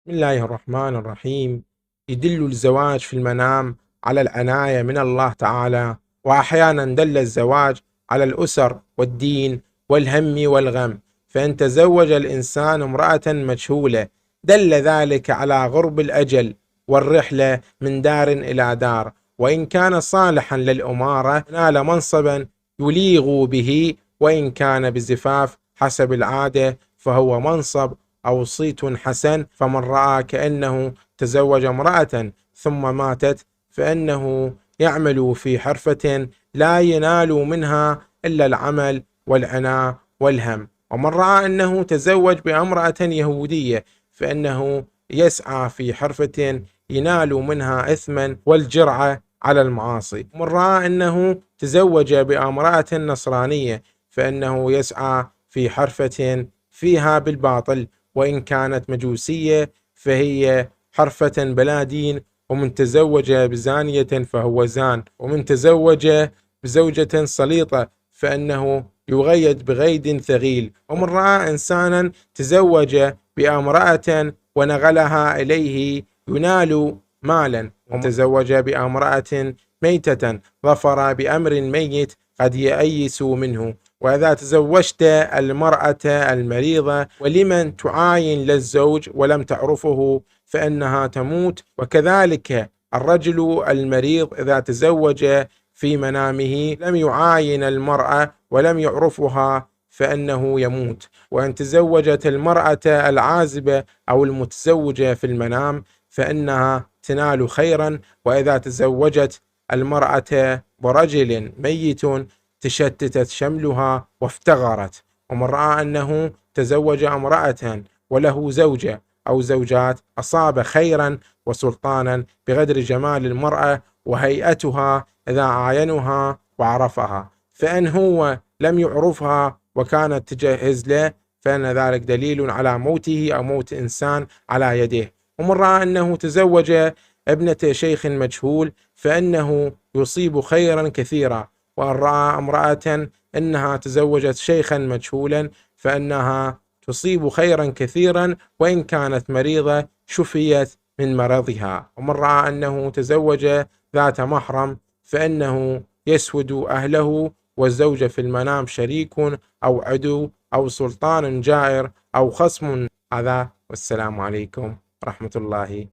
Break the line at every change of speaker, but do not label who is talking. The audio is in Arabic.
بسم الله الرحمن الرحيم. يدل الزواج في المنام على العناية من الله تعالى، وأحيانا دل الزواج على الأسر والدين والهم والغم، فإن تزوج الإنسان امرأة مجهولة دل ذلك على غرب الأجل والرحلة من دار إلى دار، وإن كان صالحا للأمارة نال منصبا يليق به، وإن كان بزفاف حسب العادة فهو منصب أو صيت حسن. فمن رأى كأنه تزوج امرأة ثم ماتت فإنه يعمل في حرفة لا ينال منها إلا العمل والعناء والهم. ومن رأى أنه تزوج بامرأة يهودية فإنه يسعى في حرفة ينال منها إثما والجرعة على المعاصي. ومن رأى أنه تزوج بامرأة نصرانية فإنه يسعى في حرفة فيها بالباطل، وإن كانت مجوسية فهي حرفة بلا دين. ومن تزوج بزانية فهو زان، ومن تزوج بزوجة سليطة فإنه يغيد بغيد ثقيل. ومن رأى إنسانا تزوج بامرأة ونغلها إليه ينال مالا، ومن تزوج بامرأة ميتة ظفر بأمر ميت قد يأيس منه. وإذا تزوجت المرأة المريضة ولمن تعاين للزوج ولم تعرفه فإنها تموت، وكذلك الرجل المريض إذا تزوج في منامه لم يعاين المرأة ولم يعرفها فإنه يموت. وإن تزوجت المرأة العازبة أو المتزوجة في المنام فإنها تنال خيرا. وإذا تزوجت المرأة برجل ميت تشتتت شملها وافتغرت. ومن رأى أنه تزوج امرأة وله زوجة أو زوجات أصاب خيرا وسلطانا بقدر جمال المرأة وهيئتها إذا عاينها وعرفها. فإن هو لم يعرفها وكانت تجهز له فإن ذلك دليل على موته أو موت إنسان على يده. ومن رأى أنه تزوج ابنة شيخ مجهول فإنه يصيب خيرا كثيرا. وأن رأى امرأة أنها تزوجت شيخا مجهولا فإنها تصيب خيرا كثيرا، وإن كانت مريضة شفيت من مرضها. ومن رأى أنه تزوج ذات محرم فإنه يسود أهله، والزوجة في المنام شريك أو عدو أو سلطان جائر أو خصم. هذا والسلام عليكم ورحمة الله